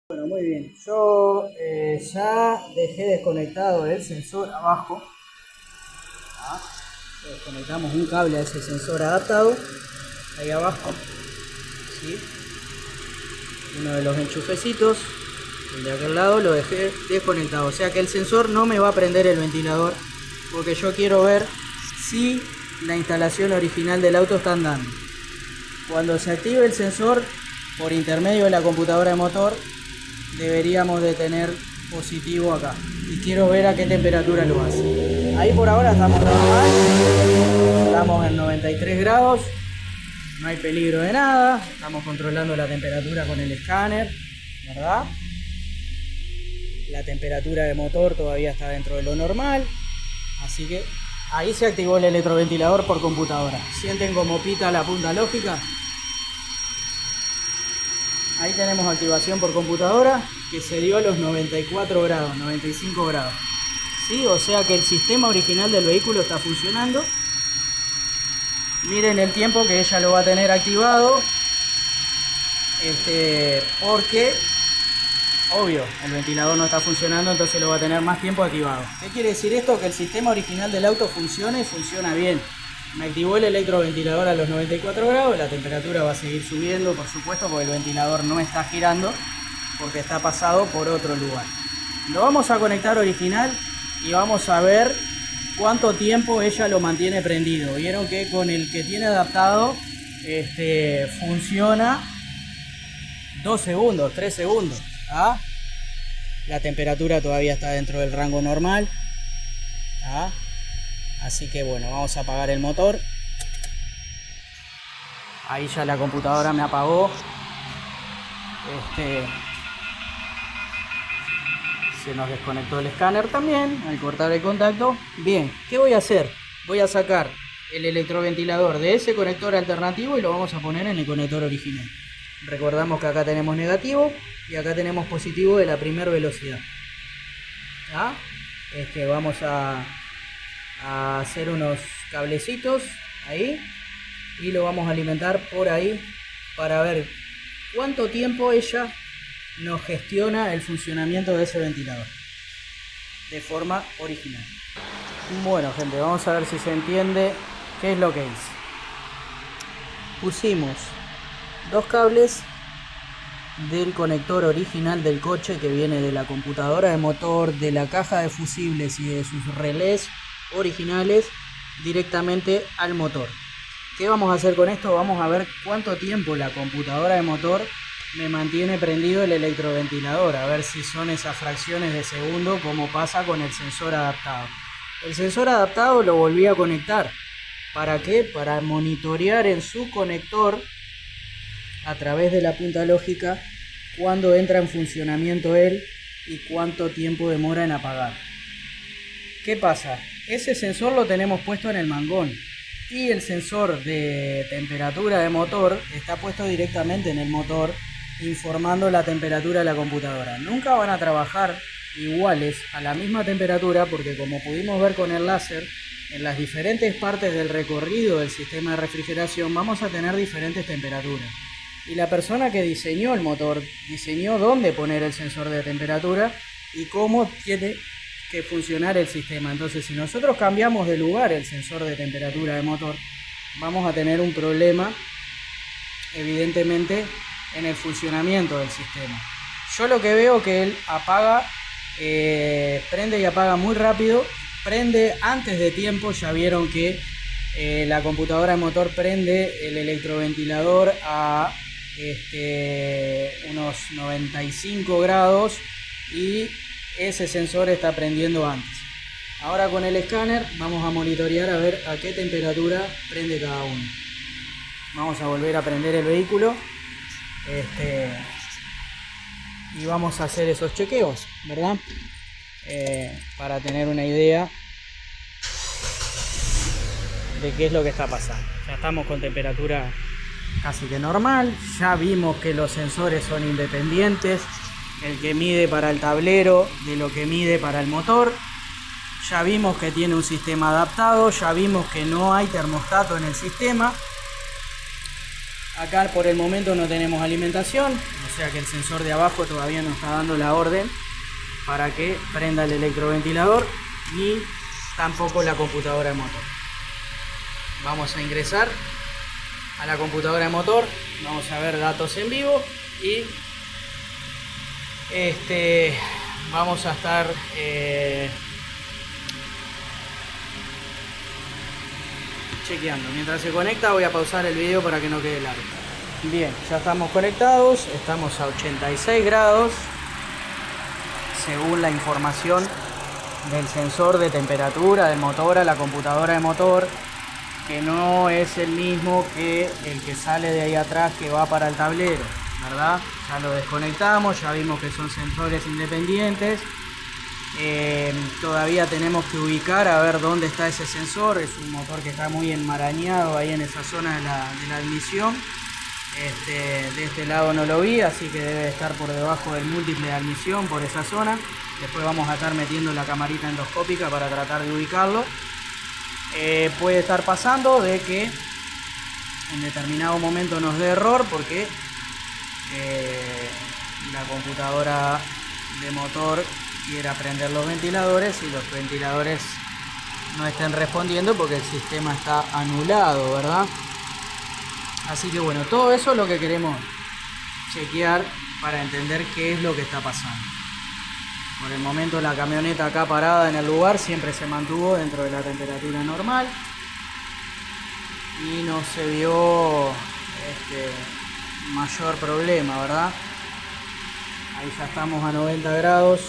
Bueno, muy bien. Yo ya dejé desconectado el sensor abajo. Ah, Desconectamos un cable a ese sensor adaptado. Ahí abajo. ¿Sí? Uno de los enchufecitos. El de aquel lado lo dejé desconectado. O sea que el sensor no me va a prender el ventilador. Porque yo quiero ver si la instalación original del auto está andando. Cuando se active el sensor por intermedio de la computadora de motor, deberíamos de tener positivo acá. Y quiero ver a qué temperatura lo hace. Ahí por ahora estamos normal. Estamos en 93 grados. No hay peligro de nada. Estamos controlando la temperatura con el escáner, ¿verdad? La temperatura de motor todavía está dentro de lo normal. Así que ahí se activó el electroventilador por computadora. ¿Sienten como pita la punta lógica? Ahí tenemos activación por computadora que se dio a los 94 grados, 95 grados. ¿Sí? O sea que el sistema original del vehículo está funcionando. Miren el tiempo que ella lo va a tener activado. Porque, obvio, el ventilador no está funcionando, entonces lo va a tener más tiempo activado. ¿Qué quiere decir esto? Que el sistema original del auto funciona y funciona bien. Me activó el electroventilador a los 94 grados, la temperatura va a seguir subiendo, por supuesto, porque el ventilador no está girando, porque está pasado por otro lugar. Lo vamos a conectar original y vamos a ver cuánto tiempo ella lo mantiene prendido. Vieron que con el que tiene adaptado funciona 2 segundos, 3 segundos. ¿Ah? La temperatura todavía está dentro del rango normal. ¿Ah? Así que bueno, vamos a apagar el motor. Ahí ya la computadora me apagó. Se nos desconectó el escáner también al cortar el contacto. Bien, ¿qué voy a hacer? Voy a sacar el electroventilador de ese conector alternativo y lo vamos a poner en el conector original. Recordamos que acá tenemos negativo y acá tenemos positivo de la primera velocidad. ¿Ah? Vamos a hacer unos cablecitos ahí y lo vamos a alimentar por ahí para ver cuánto tiempo ella nos gestiona el funcionamiento de ese ventilador de forma original. Bueno, gente, vamos a ver si se entiende qué es lo que hice. Pusimos dos cables del conector original del coche que viene de la computadora de motor, de la caja de fusibles y de sus relés originales directamente al motor. ¿Qué vamos a hacer con esto? Vamos a ver cuánto tiempo la computadora de motor me mantiene prendido el electroventilador, a ver si son esas fracciones de segundo como pasa con el sensor adaptado. El sensor adaptado lo volví a conectar. ¿Para qué? Para monitorear en su conector a través de la punta lógica cuando entra en funcionamiento él y cuánto tiempo demora en apagar. ¿Qué pasa? Ese sensor lo tenemos puesto en el mangón y el sensor de temperatura de motor está puesto directamente en el motor informando la temperatura de la computadora. Nunca van a trabajar iguales a la misma temperatura porque, como pudimos ver con el láser, en las diferentes partes del recorrido del sistema de refrigeración vamos a tener diferentes temperaturas. Y la persona que diseñó el motor diseñó dónde poner el sensor de temperatura y cómo tiene que funcionar el sistema. Entonces, si nosotros cambiamos de lugar el sensor de temperatura de motor, vamos a tener un problema evidentemente en el funcionamiento del sistema. Yo lo que veo que él apaga, prende y apaga muy rápido, prende antes de tiempo. Ya vieron que la computadora de motor prende el electroventilador a unos 95 grados y ese sensor está prendiendo antes. Ahora con el escáner vamos a monitorear a ver a qué temperatura prende cada uno. Vamos a volver a prender el vehículo y vamos a hacer esos chequeos, ¿verdad? Para tener una idea de qué es lo que está pasando. Ya estamos con temperatura casi que normal. Ya vimos que los sensores son independientes, el que mide para el tablero de lo que mide para el motor. Ya vimos que tiene un sistema adaptado, ya vimos que no hay termostato en el sistema. Acá por el momento no tenemos alimentación, o sea que el sensor de abajo todavía no está dando la orden para que prenda el electroventilador, ni tampoco la computadora de motor. Vamos a ingresar a la computadora de motor, vamos a ver datos en vivo y vamos a estar chequeando. Mientras se conecta voy a pausar el video para que no quede largo. Bien, ya estamos conectados, estamos a 86 grados según la información del sensor de temperatura del motor a la computadora de motor, que no es el mismo que el que sale de ahí atrás que va para el tablero, ¿verdad? Ya lo desconectamos, ya vimos que son sensores independientes. Todavía tenemos que ubicar a ver dónde está ese sensor. Es un motor que está muy enmarañado ahí en esa zona de la admisión. De este lado no lo vi, así que debe estar por debajo del múltiple de admisión, por esa zona. Después vamos a estar metiendo la camarita endoscópica para tratar de ubicarlo. Puede estar pasando de que en determinado momento nos dé error porque la computadora de motor quiera prender los ventiladores y los ventiladores no estén respondiendo porque el sistema está anulado, ¿verdad? Así que bueno, todo eso es lo que queremos chequear para entender qué es lo que está pasando. Por el momento la camioneta acá parada en el lugar siempre se mantuvo dentro de la temperatura normal y no se vio mayor problema, ¿verdad? Ahí ya estamos a 90 grados.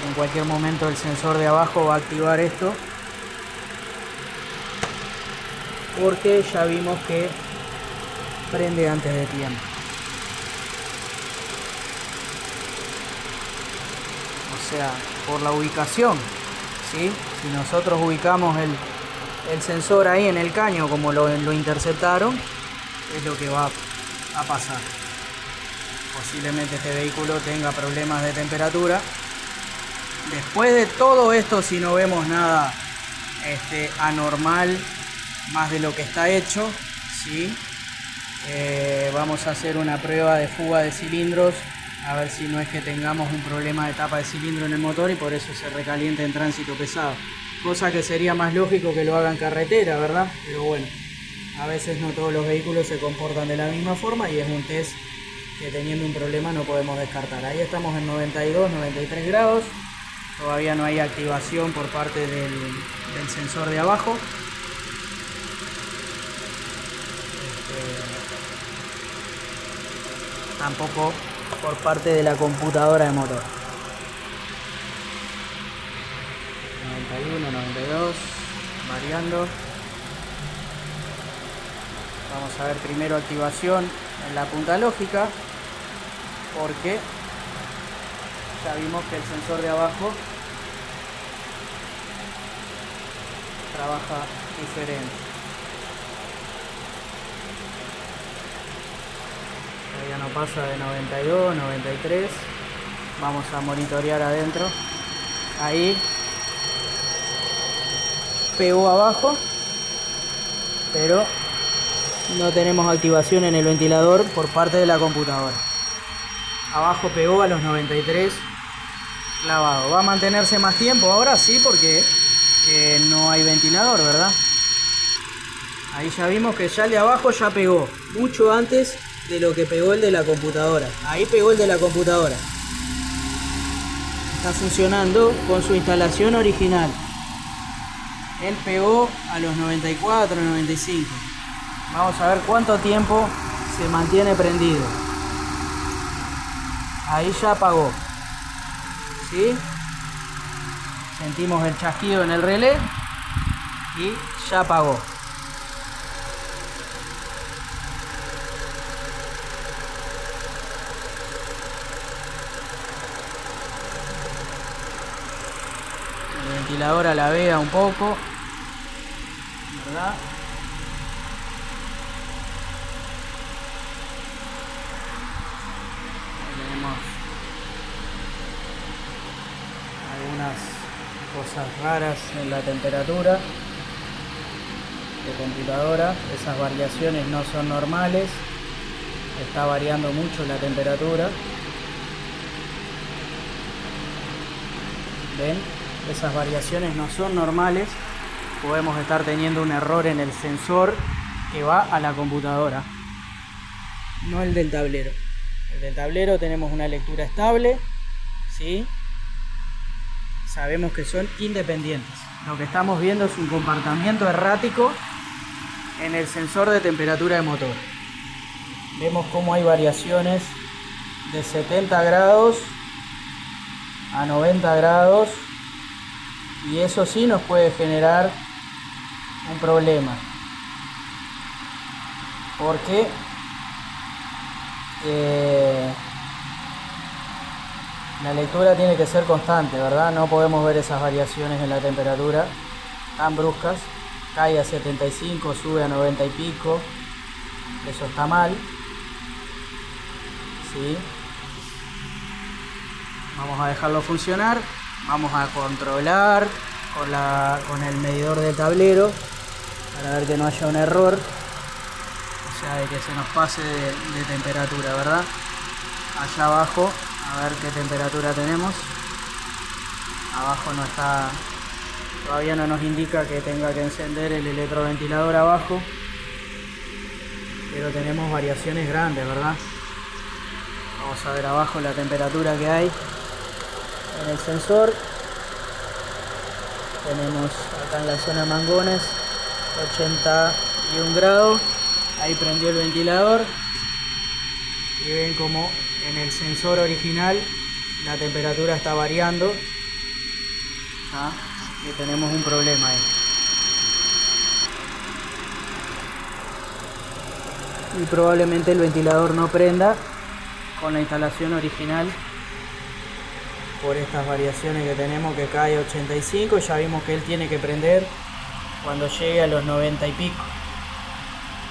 En cualquier momento el sensor de abajo va a activar esto porque ya vimos que prende antes de tiempo. O sea, por la ubicación, ¿sí? Si nosotros ubicamos el sensor ahí en el caño como lo interceptaron, es lo que va a pasar. Posiblemente este vehículo tenga problemas de temperatura. Después de todo esto, si no vemos nada anormal más de lo que está hecho, ¿sí? Vamos a hacer una prueba de fuga de cilindros a ver si no es que tengamos un problema de tapa de cilindro en el motor y por eso se recalienta en tránsito pesado, cosa que sería más lógico que lo haga en carretera, ¿verdad? Pero bueno, a veces no todos los vehículos se comportan de la misma forma y es un test que teniendo un problema no podemos descartar. Ahí estamos en 92, 93 grados. Todavía no hay activación por parte del sensor de abajo. Tampoco por parte de la computadora de motor. 91, 92, variando. Vamos a ver primero activación en la punta lógica, porque ya vimos que el sensor de abajo trabaja diferente. Todavía no pasa de 92, 93. Vamos a monitorear adentro. Ahí pegó abajo, pero no tenemos activación en el ventilador por parte de la computadora. Abajo pegó a los 93 clavado. Va a mantenerse más tiempo ahora, sí, porque no hay ventilador, ¿verdad? Ahí ya vimos que ya el de abajo ya pegó mucho antes de lo que pegó el de la computadora. Ahí pegó el de la computadora. Está funcionando con su instalación original. Él pegó a los 94, 95. Vamos a ver cuánto tiempo se mantiene prendido. Ahí ya apagó. ¿Sí? Sentimos el chasquido en el relé y ya apagó. El ventilador a la vea un poco, ¿verdad? Tenemos algunas cosas raras en la temperatura. de computadora. Esas variaciones no son normales, está variando mucho la temperatura. ¿Ven? Esas variaciones no son normales. Podemos estar teniendo un error en el sensor que va a la computadora, no el del tablero. El del tablero tenemos una lectura estable, ¿sí? Sabemos que son independientes. Lo que estamos viendo es un comportamiento errático en el sensor de temperatura de motor. Vemos cómo hay variaciones de 70 grados a 90 grados, y eso sí nos puede generar un problema, porque la lectura tiene que ser constante, ¿verdad? No podemos ver esas variaciones en la temperatura tan bruscas. Cae a 75, sube a 90 y pico. Eso está mal, ¿sí? Vamos a dejarlo funcionar. Vamos a controlar con el medidor del tablero para ver que no haya un error, o sea, de que se nos pase de temperatura, ¿verdad? Allá abajo, a ver qué temperatura tenemos. Abajo no está, todavía no nos indica que tenga que encender el electroventilador abajo, pero tenemos variaciones grandes, ¿verdad? Vamos a ver abajo la temperatura que hay en el sensor. Tenemos acá en la zona mangones 81 grados. Ahí prendió el ventilador y ven como en el sensor original la temperatura está variando, ¿ah? Y tenemos un problema ahí. Y probablemente el ventilador no prenda con la instalación original por estas variaciones que tenemos, que cae 85. Ya vimos que él tiene que prender cuando llegue a los 90 y pico.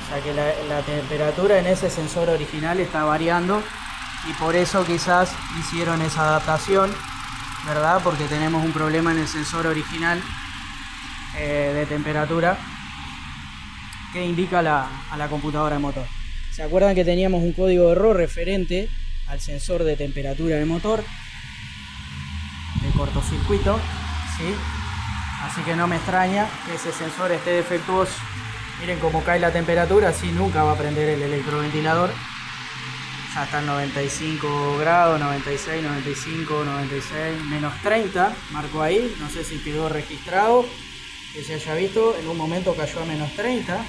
O sea que la temperatura en ese sensor original está variando, y por eso quizás hicieron esa adaptación, ¿verdad? Porque tenemos un problema en el sensor original de temperatura que indica a la computadora de motor. ¿Se acuerdan que teníamos un código de error referente al sensor de temperatura del motor, de cortocircuito, ¿sí? Así que no me extraña que ese sensor esté defectuoso. Miren cómo cae la temperatura, así nunca va a prender el electroventilador. Ya está en 95 grados, 96, 95, 96, menos 30, marco ahí. No sé si quedó registrado, que se haya visto. En un momento cayó a menos 30.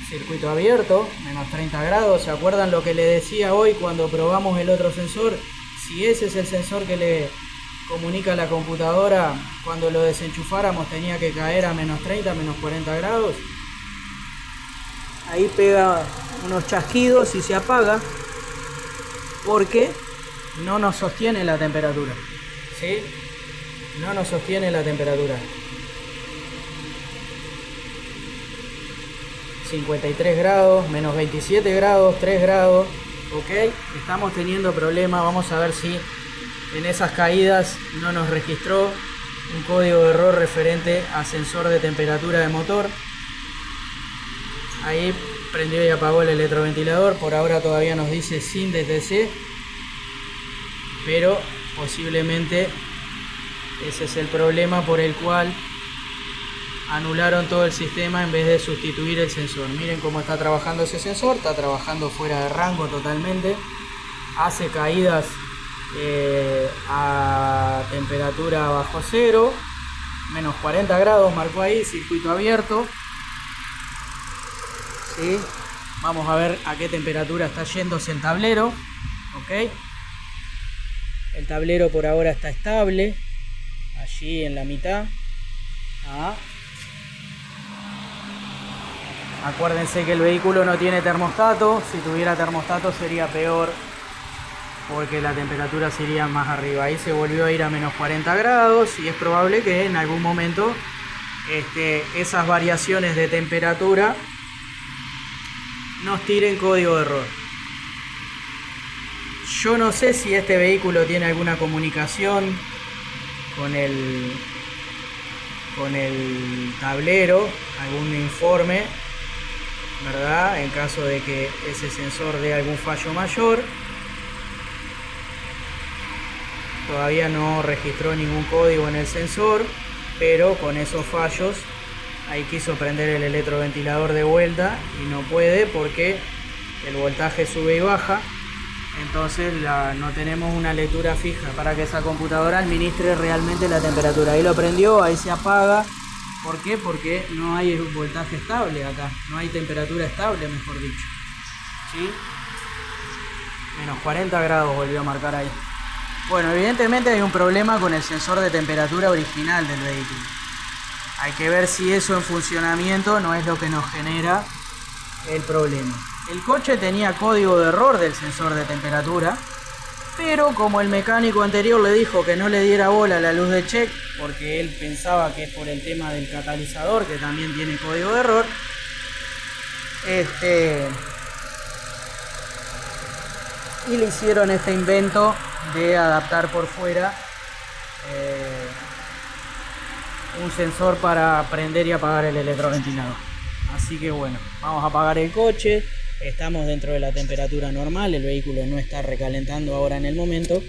Circuito abierto, menos 30 grados. ¿Se acuerdan lo que le decía hoy cuando probamos el otro sensor? Si ese es el sensor que le comunica a la computadora, cuando lo desenchufáramos tenía que caer a menos 30, menos 40 grados. Ahí pega unos chasquidos y se apaga porque no nos sostiene la temperatura, ¿sí? No nos sostiene la temperatura. 53 grados, menos 27 grados, 3 grados, ok. Estamos teniendo problemas. Vamos a ver si en esas caídas no nos registró un código de error referente a sensor de temperatura de motor. Ahí prendió y apagó el electroventilador. Por ahora todavía nos dice sin DTC, pero posiblemente ese es el problema por el cual anularon todo el sistema en vez de sustituir el sensor. Miren cómo está trabajando ese sensor. Está trabajando fuera de rango totalmente. Hace caídas a temperatura bajo cero, menos 40 grados marcó ahí, circuito abierto, ¿sí? Vamos a ver a qué temperatura está yéndose el tablero, ok. El tablero por ahora está estable, allí en la mitad. Acuérdense que el vehículo no tiene termostato. Si tuviera termostato sería peor, porque la temperatura se iría más arriba. Ahí se volvió a ir a menos 40 grados y es probable que en algún momento esas variaciones de temperatura nos tiren código de error. Yo no sé si este vehículo tiene alguna comunicación con con el tablero algún informe, ¿verdad? En caso de que ese sensor dé algún fallo mayor. Todavía no registró ningún código en el sensor, pero con esos fallos ahí quiso prender el electroventilador de vuelta y no puede porque el voltaje sube y baja. Entonces no tenemos una lectura fija para que esa computadora administre realmente la temperatura. Ahí lo prendió, ahí se apaga. ¿Por qué? Porque no hay voltaje estable acá, no hay temperatura estable, mejor dicho. ¿Sí? Menos 40 grados volvió a marcar ahí. Bueno, evidentemente hay un problema con el sensor de temperatura original del vehículo. Hay que ver si eso en funcionamiento no es lo que nos genera el problema. El coche tenía código de error del sensor de temperatura, pero como el mecánico anterior le dijo que no le diera bola a la luz de check, porque él pensaba que es por el tema del catalizador, que también tiene código de error, y le hicieron este invento de adaptar por fuera un sensor para prender y apagar el electroventilador. Así que bueno, vamos a apagar el coche. Estamos dentro de la temperatura normal, el vehículo no está recalentando ahora en el momento,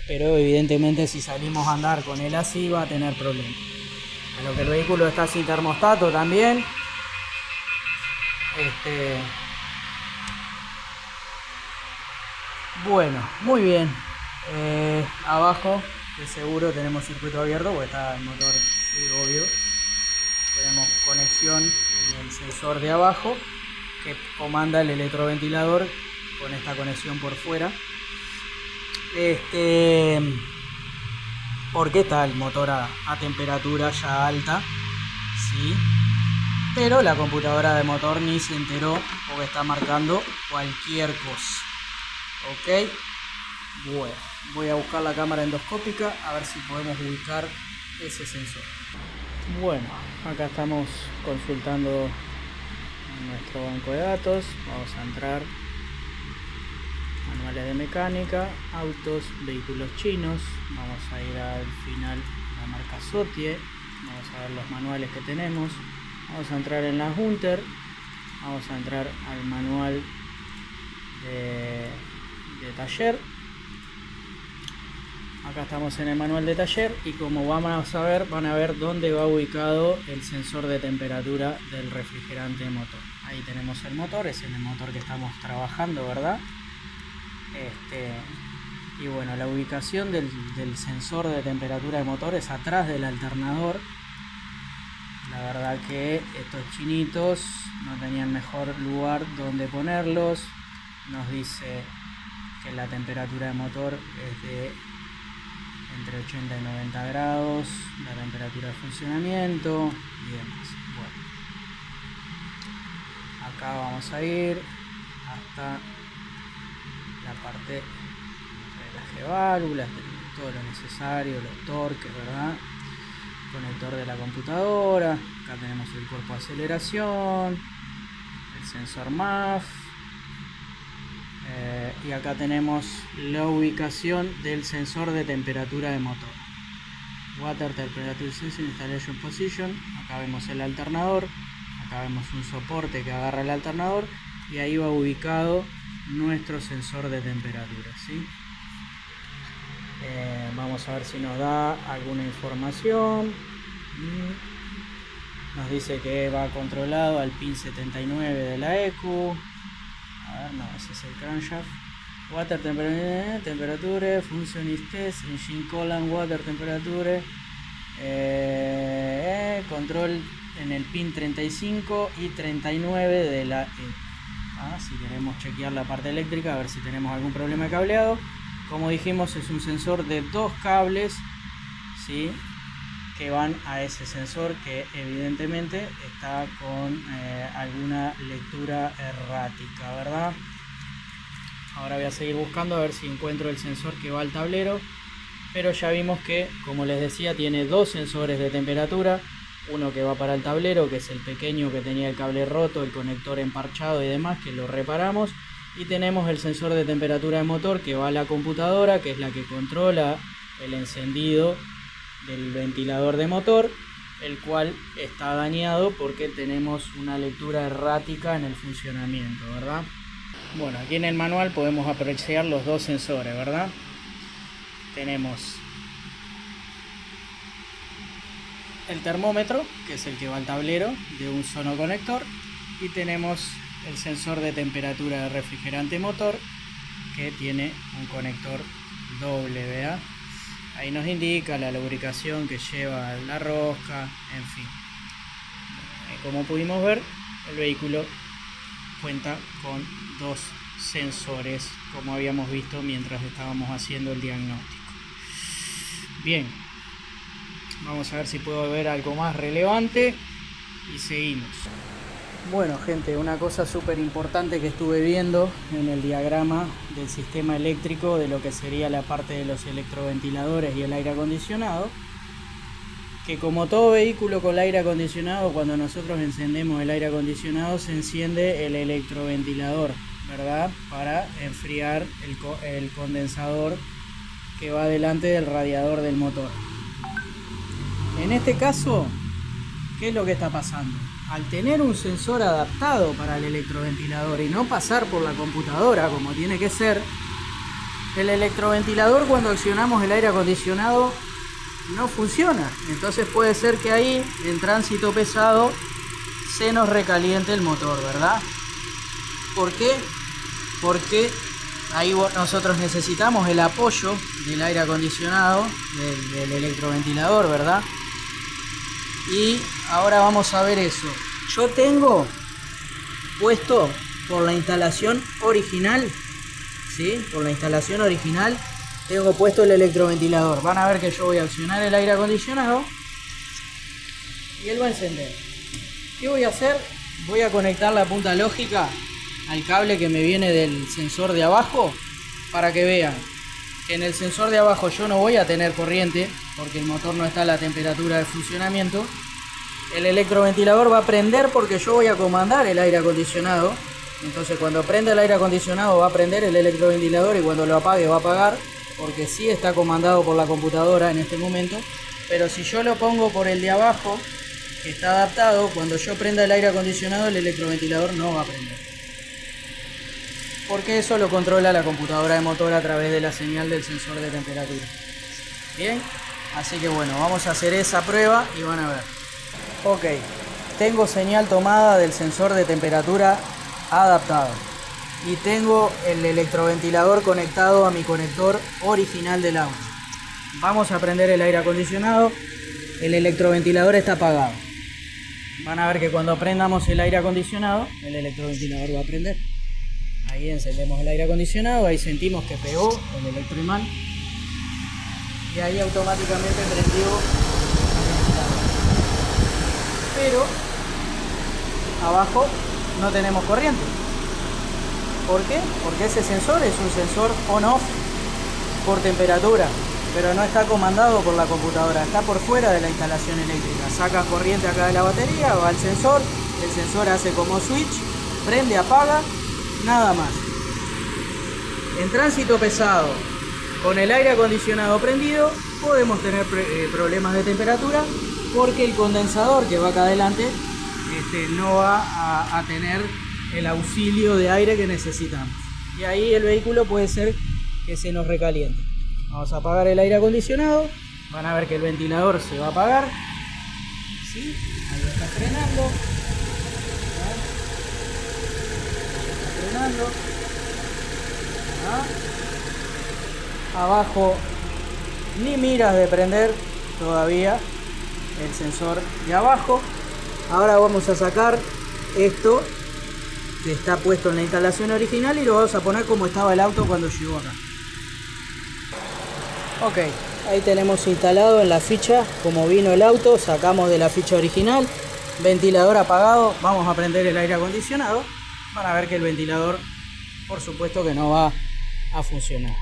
pero evidentemente si salimos a andar con él así va a tener problemas. A lo que el vehículo está sin termostato también. Bueno, muy bien. Abajo de seguro tenemos circuito abierto porque está el motor, sí, obvio. Tenemos conexión en el sensor de abajo que comanda el electroventilador con esta conexión por fuera. Porque está el motor a temperatura ya alta, ¿sí? Pero la computadora de motor ni se enteró porque está marcando cualquier cosa. Ok, bueno, voy a buscar la cámara endoscópica a ver si podemos ubicar ese sensor. Bueno, acá estamos consultando nuestro banco de datos. Vamos a entrar manuales de mecánica, autos, vehículos chinos. Vamos a ir al final la marca Sotie. Vamos a ver los manuales que tenemos. Vamos a entrar en la Hunter. Vamos a entrar al manual de taller. Acá estamos en el manual de taller y como vamos a ver, van a ver dónde va ubicado el sensor de temperatura del refrigerante motor. Ahí tenemos el motor, es el motor que estamos trabajando, ¿verdad? Y bueno, la ubicación del sensor de temperatura de motor es atrás del alternador. La verdad que estos chinitos no tenían mejor lugar donde ponerlos. Nos dice que la temperatura de motor es de entre 80 y 90 grados, la temperatura de funcionamiento y demás. Bueno, acá vamos a ir hasta la parte de las válvulas, todo lo necesario, los torques, ¿verdad? Conector de la computadora. Acá tenemos el cuerpo de aceleración, el sensor MAF. Y acá tenemos la ubicación del sensor de temperatura de motor. Water Temperature Sensing Installation Position. Acá vemos el alternador. Acá vemos un soporte que agarra el alternador. Y ahí va ubicado nuestro sensor de temperatura, ¿sí? Vamos a ver si nos da alguna información. Nos dice que va controlado al pin 79 de la ECU. A ver, no, ese es el crankshaft. Water temperature, function is test, engine column, water temperature, control en el pin 35 y 39 de la ECU. Si queremos chequear la parte eléctrica, a ver si tenemos algún problema de cableado. Como dijimos, es un sensor de 2 cables, ¿sí?, que van a ese sensor que evidentemente está con alguna lectura errática, ¿verdad? Ahora voy a seguir buscando a ver si encuentro el sensor que va al tablero, pero ya vimos que, como les decía, tiene 2 sensores de temperatura, uno que va para el tablero, que es el pequeño que tenía el cable roto, el conector emparchado y demás, que lo reparamos, y tenemos el sensor de temperatura de motor que va a la computadora, que es la que controla el encendido del ventilador de motor, el cual está dañado porque tenemos una lectura errática en el funcionamiento, ¿verdad? Bueno, aquí en el manual podemos apreciar los dos sensores, ¿verdad? Tenemos el termómetro, que es el que va al tablero de un solo conector, y tenemos el sensor de temperatura de refrigerante motor, que tiene un conector doble, ¿verdad? Ahí nos indica la lubricación que lleva la rosca, en fin. Como pudimos ver, el vehículo cuenta con dos sensores, como habíamos visto mientras estábamos haciendo el diagnóstico. Bien, vamos a ver si puedo ver algo más relevante y seguimos. Bueno, gente, una cosa súper importante que estuve viendo en el diagrama del sistema eléctrico de lo que sería la parte de los electroventiladores y el aire acondicionado, que como todo vehículo con aire acondicionado, cuando nosotros encendemos el aire acondicionado se enciende el electroventilador, ¿verdad? Para enfriar el condensador que va delante del radiador del motor. En este caso, ¿qué es lo que está pasando? Al tener un sensor adaptado para el electroventilador y no pasar por la computadora como tiene que ser, el electroventilador, cuando accionamos el aire acondicionado, no funciona. Entonces puede ser que ahí, en tránsito pesado, se nos recaliente el motor, ¿verdad? ¿Por qué? Porque ahí nosotros necesitamos el apoyo del aire acondicionado, del electroventilador, ¿verdad? Y ahora vamos a ver eso. Yo tengo puesto por la instalación original, ¿sí? Por la instalación original tengo puesto el electroventilador. Van a ver que yo voy a accionar el aire acondicionado y él va a encender. ¿Qué voy a hacer? Voy a conectar la punta lógica al cable que me viene del sensor de abajo para que vean que en el sensor de abajo yo no voy a tener corriente porque el motor no está a la temperatura de funcionamiento. El electroventilador va a prender porque yo voy a comandar el aire acondicionado. Entonces cuando prenda el aire acondicionado va a prender el electroventilador y cuando lo apague va a apagar, porque sí está comandado por la computadora en este momento. Pero si yo lo pongo por el de abajo, que está adaptado, cuando yo prenda el aire acondicionado el electroventilador no va a prender, porque eso lo controla la computadora de motor a través de la señal del sensor de temperatura. Bien, así que bueno, vamos a hacer esa prueba y van a ver. Ok, tengo señal tomada del sensor de temperatura adaptado y tengo el electroventilador conectado a mi conector original del auto. Vamos a prender el aire acondicionado. El electroventilador está apagado. Van a ver que cuando prendamos el aire acondicionado el electroventilador va a prender. Ahí encendemos el aire acondicionado, ahí sentimos que pegó el electroimán y ahí automáticamente prendió el ventilador. Pero abajo no tenemos corriente. ¿Por qué? Porque ese sensor es un sensor on-off por temperatura, pero no está comandado por la computadora, está por fuera de la instalación eléctrica. Saca corriente acá de la batería, va al sensor, el sensor hace como switch, prende, apaga, nada más. En tránsito pesado, con el aire acondicionado prendido, podemos tener problemas de temperatura porque el condensador que va acá adelante no va a tener el auxilio de aire que necesitamos. Y ahí el vehículo puede ser que se nos recaliente. Vamos a apagar el aire acondicionado. Van a ver que el ventilador se va a apagar. ¿Sí? Ahí está frenando. Está frenando. Abajo ni miras de prender todavía el sensor de abajo. Ahora vamos a sacar esto que está puesto en la instalación original y lo vamos a poner como estaba el auto cuando llegó acá. Ok, ahí tenemos instalado en la ficha como vino el auto. Sacamos de la ficha original, ventilador apagado. Vamos a prender el aire acondicionado. Van a ver que el ventilador, por supuesto que no va a funcionar.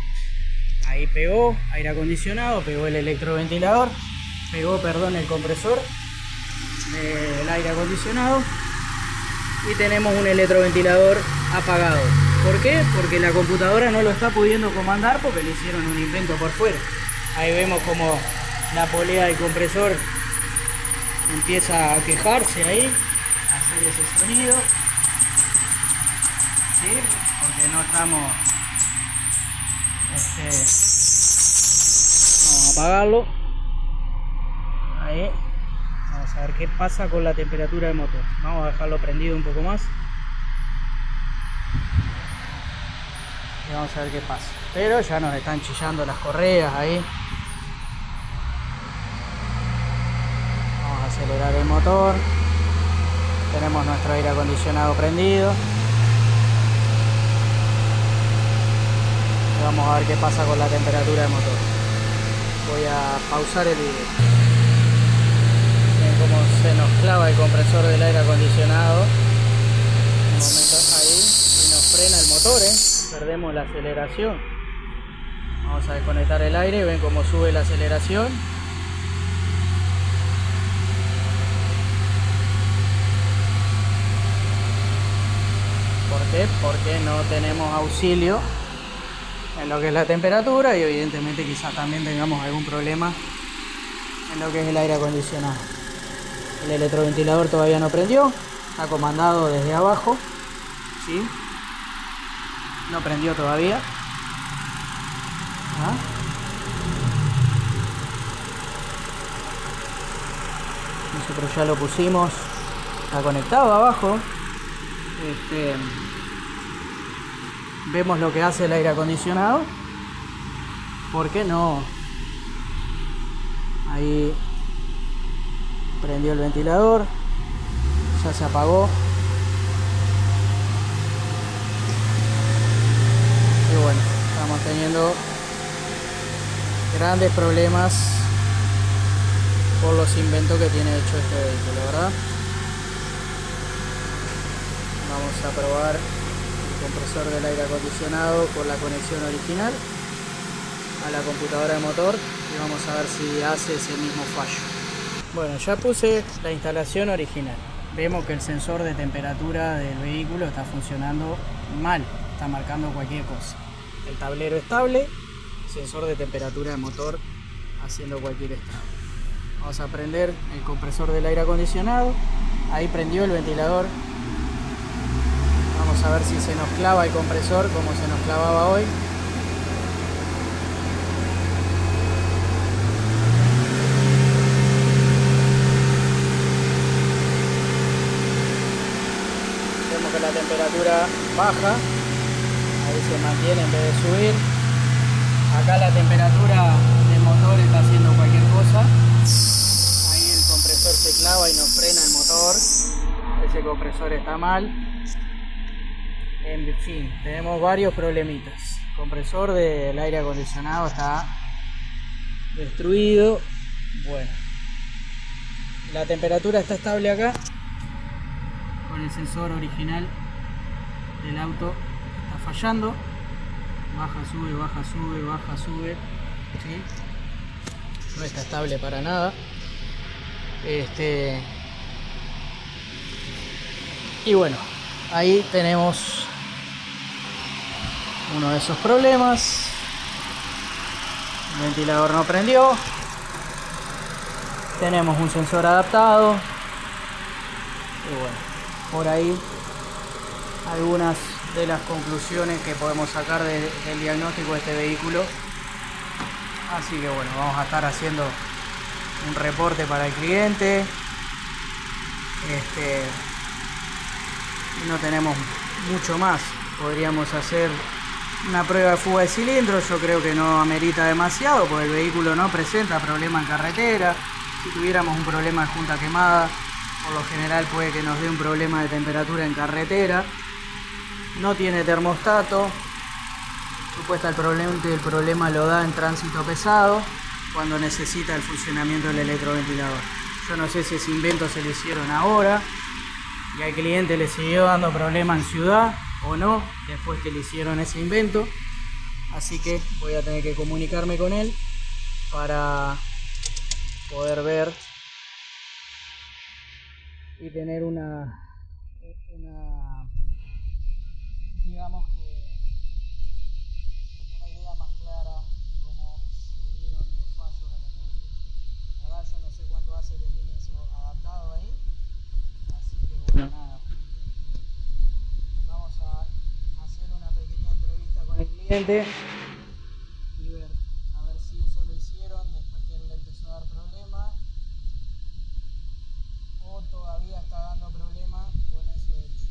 Ahí pegó aire acondicionado, pegó el electroventilador, pegó, perdón, el compresor del aire acondicionado y tenemos un electroventilador apagado. ¿Por qué? Porque la computadora no lo está pudiendo comandar porque le hicieron un invento por fuera. Ahí vemos como la polea del compresor empieza a quejarse ahí, a hacer ese sonido, ¿sí? Porque no estamos, vamos a apagarlo, ahí, vamos a ver qué pasa con la temperatura del motor, vamos a dejarlo prendido un poco más, y vamos a ver qué pasa, pero ya nos están chillando las correas ahí. Acelerar el motor, tenemos nuestro aire acondicionado prendido y vamos a ver qué pasa con la temperatura del motor. Voy a pausar el video. Ven cómo se nos clava el compresor del aire acondicionado un momento ahí y nos frena el motor, perdemos la aceleración. Vamos a desconectar el aire, ven cómo sube la aceleración. ¿Por qué? Porque no tenemos auxilio en lo que es la temperatura y evidentemente quizás también tengamos algún problema en lo que es el aire acondicionado. El electroventilador todavía no prendió, está comandado desde abajo, ¿sí? No prendió todavía. Nosotros ya lo pusimos, está conectado abajo. Vemos lo que hace el aire acondicionado, porque no, ahí prendió el ventilador, ya se apagó y bueno, estamos teniendo grandes problemas por los inventos que tiene hecho este vehículo, ¿verdad? Vamos a probar el compresor del aire acondicionado con la conexión original a la computadora de motor y vamos a ver si hace ese mismo fallo. Bueno, ya puse la instalación original. Vemos que el sensor de temperatura del vehículo está funcionando mal, está marcando cualquier cosa. El tablero estable, sensor de temperatura del motor haciendo cualquier estado. Vamos a prender el compresor del aire acondicionado. Ahí prendió el ventilador. Vamos a ver si se nos clava el compresor como se nos clavaba hoy. Vemos que la temperatura baja, ahí se mantiene en vez de subir. Acá la temperatura del motor está haciendo cualquier cosa. Ahí el compresor se clava y nos frena el motor. Ese compresor está mal. En fin, tenemos varios problemitas. El compresor del aire acondicionado está destruido. Bueno, la temperatura está estable acá. Con el sensor original del auto está fallando. Baja, sube, baja, sube, baja, sube. ¿Sí? No está estable para nada. Y bueno, ahí tenemos uno de esos problemas. El ventilador no prendió. Tenemos un sensor adaptado. Y bueno, por ahí algunas de las conclusiones que podemos sacar del diagnóstico de este vehículo. Así que bueno, vamos a estar haciendo un reporte para el cliente. No tenemos mucho más. Podríamos hacer una prueba de fuga de cilindros. Yo creo que no amerita demasiado porque el vehículo no presenta problema en carretera. Si tuviéramos un problema de junta quemada, por lo general puede que nos dé un problema de temperatura en carretera. No tiene termostato. Supuestamente el problema lo da en tránsito pesado, cuando necesita el funcionamiento del electroventilador. Yo no sé si ese invento se lo hicieron ahora y al cliente le siguió dando problema en ciudad o no, después que le hicieron ese invento. Así que voy a tener que comunicarme con él para poder ver y tener una digamos que una idea más clara de cómo se dieron los fallos en el vehículo. La verdad yo no sé cuánto hace que tiene eso adaptado. Y ver a ver si eso lo hicieron después que le empezó a dar problema o todavía está dando problema con eso hecho.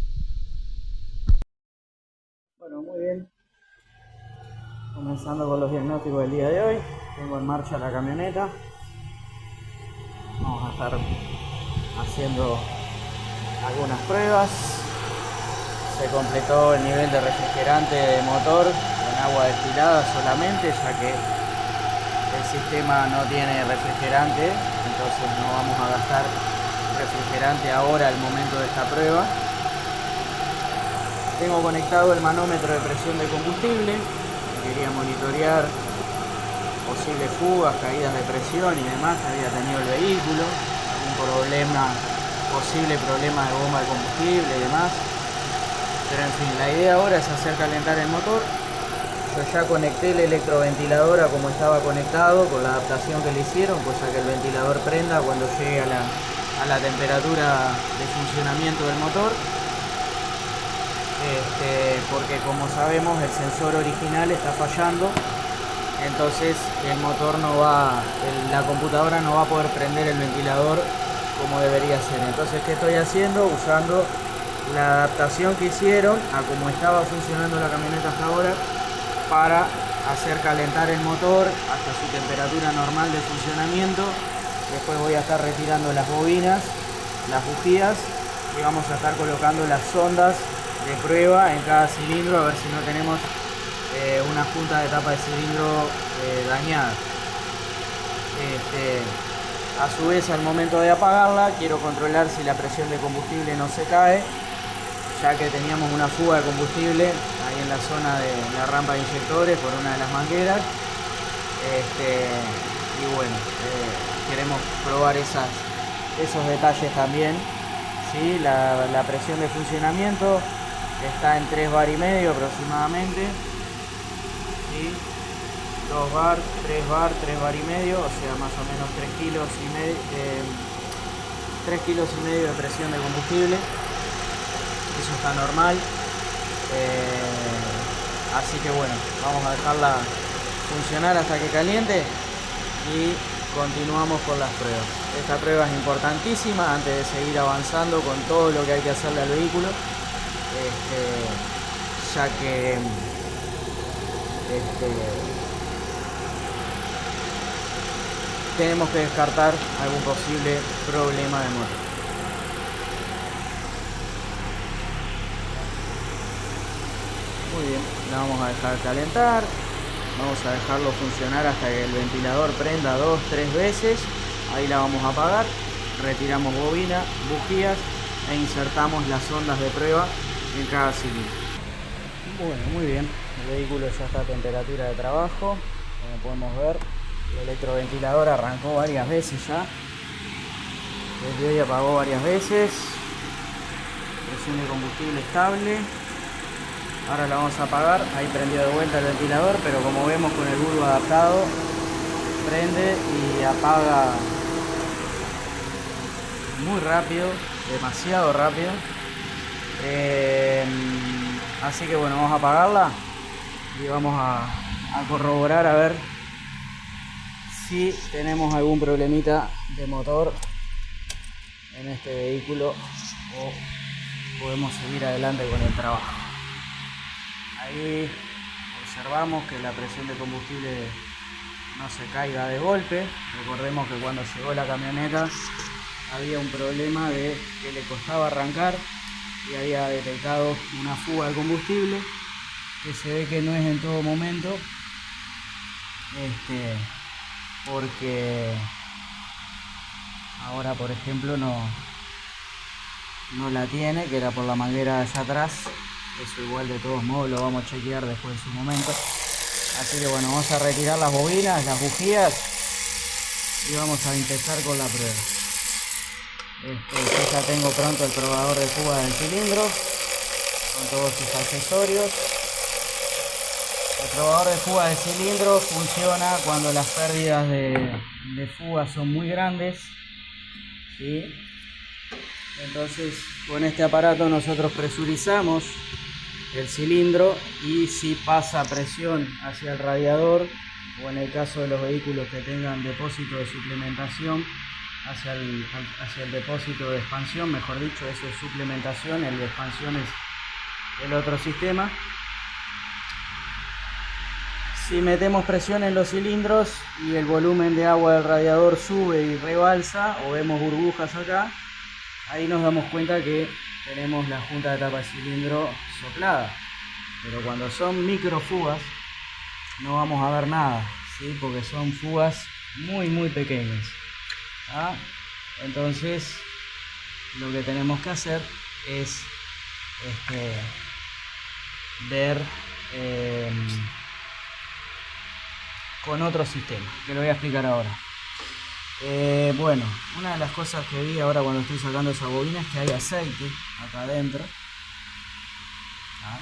Bueno, muy bien. Comenzando con los diagnósticos del día de hoy. Tengo en marcha la camioneta. Vamos a estar haciendo algunas pruebas. Se completó el nivel de refrigerante de motor con agua destilada solamente, ya que el sistema no tiene refrigerante, entonces no vamos a gastar refrigerante ahora al momento de esta prueba. Tengo conectado el manómetro de presión de combustible. Quería monitorear posibles fugas, caídas de presión y demás que había tenido el vehículo, algún posible problema de bomba de combustible y demás. Pero en fin, la idea ahora es hacer calentar el motor. Yo ya conecté el electroventilador a como estaba conectado con la adaptación que le hicieron, cosa que el ventilador prenda cuando llegue a la temperatura de funcionamiento del motor. Porque como sabemos el sensor original está fallando, entonces el motor la computadora no va a poder prender el ventilador como debería ser. Entonces, ¿qué estoy haciendo? Usando la adaptación que hicieron a cómo estaba funcionando la camioneta hasta ahora para hacer calentar el motor hasta su temperatura normal de funcionamiento. Después voy a estar retirando las bobinas, las bujías, y vamos a estar colocando las sondas de prueba en cada cilindro, a ver si no tenemos una junta de tapa de cilindro dañada. A su vez, al momento de apagarla, quiero controlar si la presión de combustible no se cae, ya que teníamos una fuga de combustible ahí en la zona de la rampa de inyectores por una de las mangueras. Y bueno, queremos probar esos detalles también. ¿Sí? La presión de funcionamiento está en 3 bar y medio aproximadamente. ¿Sí? 2 bar, 3 bar, 3 bar y medio, o sea, más o menos 3 kilos y medio, 3 kilos y medio de presión de combustible. Eso está normal. Así que bueno, vamos a dejarla funcionar hasta que caliente y continuamos con las pruebas. Esta prueba es importantísima antes de seguir avanzando con todo lo que hay que hacerle al vehículo, ya que tenemos que descartar algún posible problema de motor. Muy bien, la vamos a dejar calentar. Vamos a dejarlo funcionar hasta que el ventilador prenda 2-3 veces. Ahí la vamos a apagar. Retiramos bobina, bujías e insertamos las sondas de prueba en cada cilindro. Bueno, muy bien. El vehículo ya está a temperatura de trabajo. Como podemos ver, el electroventilador arrancó varias veces ya. Desde hoy apagó varias veces. Presión de combustible estable. Ahora la vamos a apagar. Ahí prendió de vuelta el ventilador, pero como vemos con el bulbo adaptado, prende y apaga muy rápido, demasiado rápido. Así que bueno, vamos a apagarla y vamos a corroborar a ver si tenemos algún problemita de motor en este vehículo o podemos seguir adelante con el trabajo. Ahí observamos que la presión de combustible no se caiga de golpe. Recordemos que cuando llegó la camioneta había un problema de que le costaba arrancar y había detectado una fuga de combustible, que se ve que no es en todo momento, porque ahora por ejemplo no la tiene, que era por la manguera de allá atrás. Eso igual de todos modos lo vamos a chequear después en su momento. Así que bueno, vamos a retirar las bobinas, las bujías y vamos a empezar con la prueba. Yo ya tengo pronto el probador de fuga del cilindro con todos sus accesorios. El probador de fuga del cilindro funciona cuando las pérdidas de fuga son muy grandes, ¿sí? Entonces con este aparato nosotros presurizamos el cilindro y si pasa presión hacia el radiador, o en el caso de los vehículos que tengan depósito de suplementación, hacia el depósito de expansión, mejor dicho, eso es suplementación, el de expansión es el otro sistema. Si metemos presión en los cilindros y el volumen de agua del radiador sube y rebalsa, o vemos burbujas acá, ahí nos damos cuenta que tenemos la junta de tapa de cilindro soplada. Pero cuando son microfugas no vamos a ver nada, ¿sí? Porque son fugas muy pequeñas, ¿ah? Entonces lo que tenemos que hacer es ver con otro sistema, que lo voy a explicar ahora. Bueno, una de las cosas que vi ahora cuando estoy sacando esa bobina es que hay aceite acá adentro, ¿ah?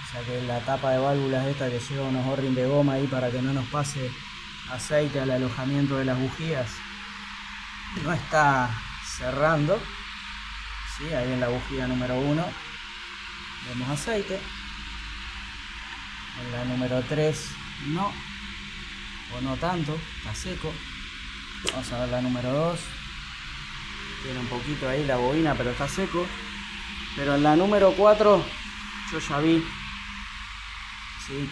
O sea que la tapa de válvulas esta que lleva unos O-ring de goma ahí para que no nos pase aceite al alojamiento de las bujías, no está cerrando, ¿sí? Ahí en la bujía número 1 vemos aceite, en la número 3 no, o no tanto, está seco. Vamos a ver la número 2, tiene un poquito ahí la bobina pero está seco. Pero en la número 4 yo ya vi, ¿sí?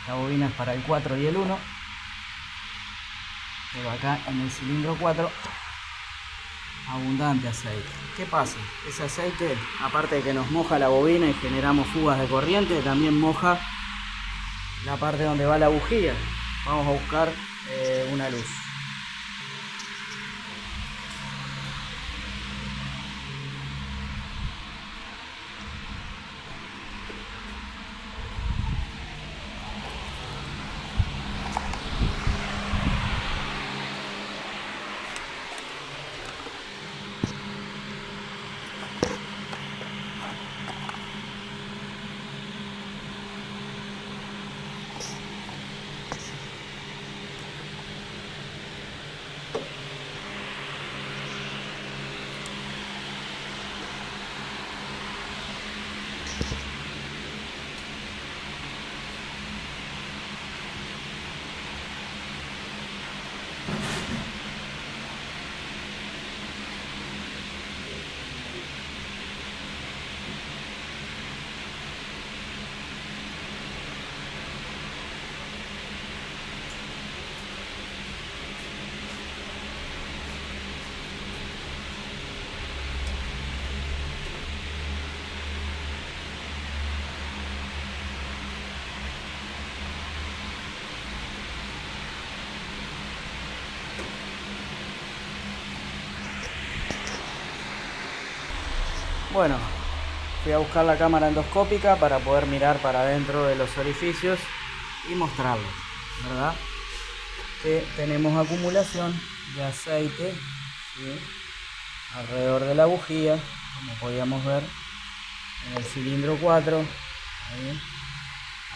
Esta bobina es para el 4 y el 1, pero acá en el cilindro 4 abundante aceite. ¿Qué pasa? Ese aceite, aparte de que nos moja la bobina y generamos fugas de corriente, también moja la parte donde va la bujía. Vamos a buscar una luz. Bueno, fui a buscar la cámara endoscópica para poder mirar para adentro de los orificios y mostrarles, ¿verdad? Que tenemos acumulación de aceite, ¿sí? Alrededor de la bujía, como podíamos ver en el cilindro 4, ahí.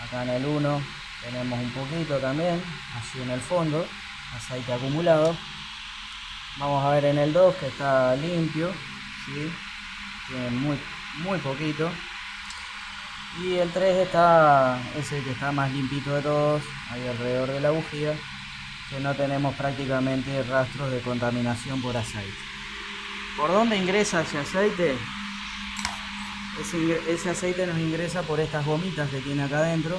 Acá en el 1 tenemos un poquito también, así en el fondo, aceite acumulado. Vamos a ver en el 2 que está limpio, ¿sí? Tiene muy poquito. Y el 3 es el que está más limpito de todos, ahí alrededor de la bujía, que no tenemos prácticamente rastros de contaminación por aceite. ¿Por dónde ingresa ese aceite? Ese aceite nos ingresa por estas gomitas que tiene acá adentro,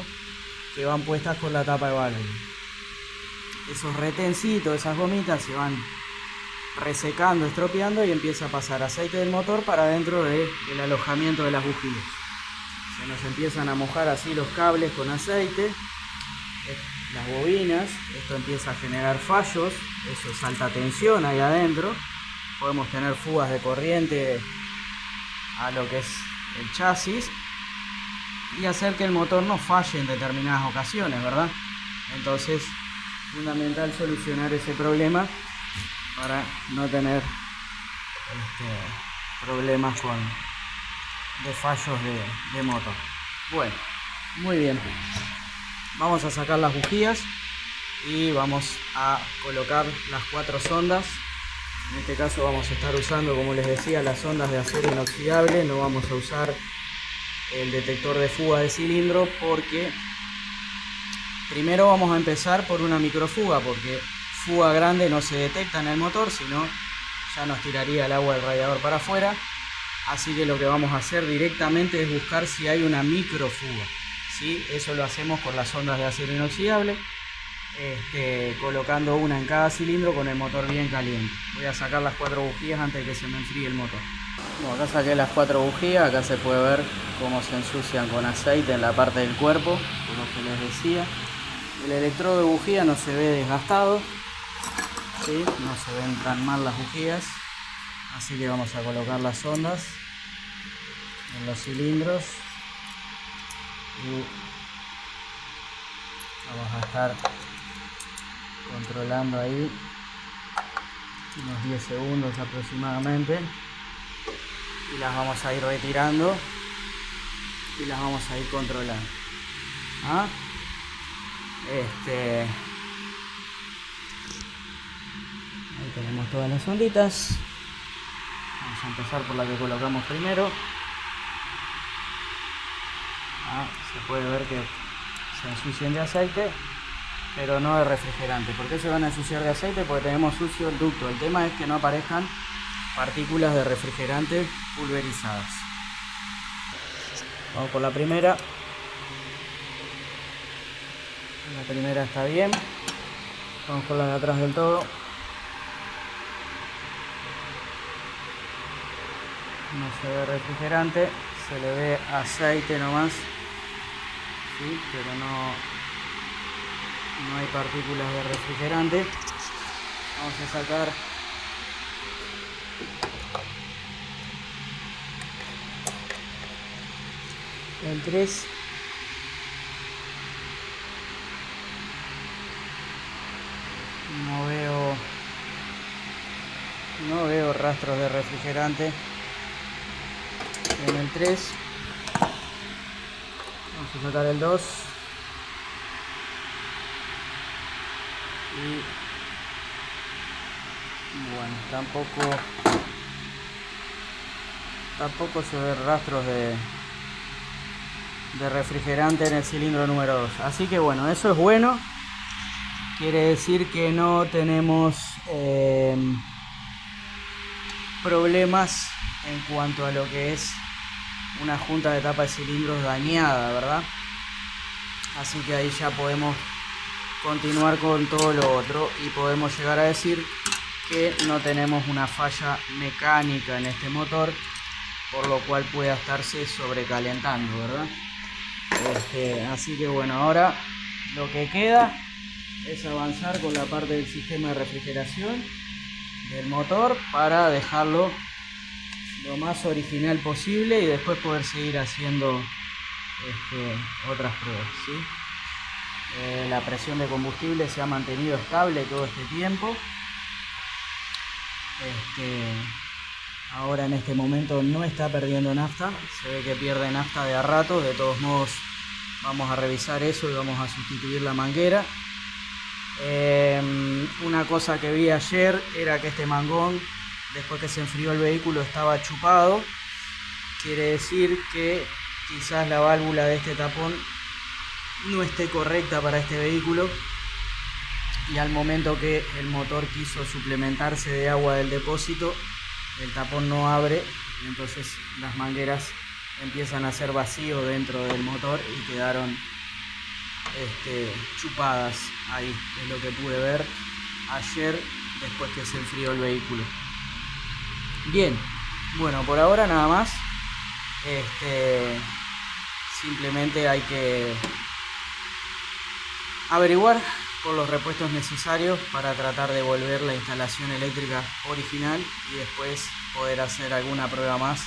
que van puestas con la tapa de válvula. Esos retencitos, esas gomitas se van resecando, estropeando y empieza a pasar aceite del motor para dentro del alojamiento de las bujías. Se nos empiezan a mojar así los cables con aceite, las bobinas, esto empieza a generar fallos, eso es alta tensión ahí adentro. Podemos tener fugas de corriente a lo que es el chasis y hacer que el motor no falle en determinadas ocasiones, ¿verdad? Entonces, fundamental solucionar ese problema para no tener problemas de fallos de motor. Bueno, muy bien. Vamos a sacar las bujías y vamos a colocar las 4 sondas. En este caso vamos a estar usando, como les decía, las sondas de acero inoxidable. No vamos a usar el detector de fuga de cilindro, porque primero vamos a empezar por una microfuga, porque fuga grande no se detecta en el motor, sino ya nos tiraría el agua del radiador para afuera. Así que lo que vamos a hacer directamente es buscar si hay una microfuga, ¿sí? Eso lo hacemos con las sondas de acero inoxidable, colocando una en cada cilindro con el motor bien caliente. Voy a sacar las 4 bujías antes de que se me enfríe el motor. Bueno, acá saqué las 4 bujías, acá se puede ver cómo se ensucian con aceite en la parte del cuerpo, por lo que les decía. El electrodo de bujía no se ve desgastado, ¿sí? No se ven tan mal las bujías. Así que vamos a colocar las sondas en los cilindros y vamos a estar controlando ahí unos 10 segundos aproximadamente, y las vamos a ir retirando y las vamos a ir controlando. ¿Ah? Ahí tenemos todas las sonditas. Vamos a empezar por la que colocamos primero. Se puede ver que se ensucian de aceite, pero no de refrigerante. ¿Por qué se van a ensuciar de aceite? Porque tenemos sucio el ducto. El tema es que no aparezcan partículas de refrigerante pulverizadas. Vamos por la primera. La primera está bien. Vamos por la de atrás del todo. No se ve refrigerante, se le ve aceite nomás, ¿sí? Pero no hay partículas de refrigerante. Vamos a sacar el 3. No veo rastros de refrigerante en el 3. Vamos a sacar el 2. Y bueno, tampoco se ve rastros de refrigerante en el cilindro número 2. Así que bueno, eso es bueno. Quiere decir que no tenemos problemas en cuanto a lo que es una junta de tapa de cilindros dañada, ¿verdad? Así que ahí ya podemos continuar con todo lo otro y podemos llegar a decir que no tenemos una falla mecánica en este motor, por lo cual pueda estarse sobrecalentando, ¿verdad? Así que bueno, ahora lo que queda es avanzar con la parte del sistema de refrigeración del motor para dejarlo lo más original posible y después poder seguir haciendo otras pruebas, ¿sí? La presión de combustible se ha mantenido estable todo este tiempo. Ahora en este momento no está perdiendo nafta, se ve que pierde nafta de a rato. De todos modos vamos a revisar eso y vamos a sustituir la manguera. Una cosa que vi ayer era que este mangón, después que se enfrió el vehículo, estaba chupado. Quiere decir que quizás la válvula de este tapón no esté correcta para este vehículo, y al momento que el motor quiso suplementarse de agua del depósito, el tapón no abre, entonces las mangueras empiezan a hacer vacío dentro del motor y quedaron chupadas ahí. Es lo que pude ver ayer después que se enfrió el vehículo. Bien, bueno, por ahora nada más. Simplemente hay que averiguar por los repuestos necesarios para tratar de volver la instalación eléctrica original y después poder hacer alguna prueba más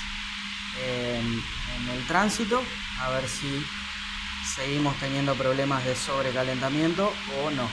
en el tránsito, a ver si seguimos teniendo problemas de sobrecalentamiento o no.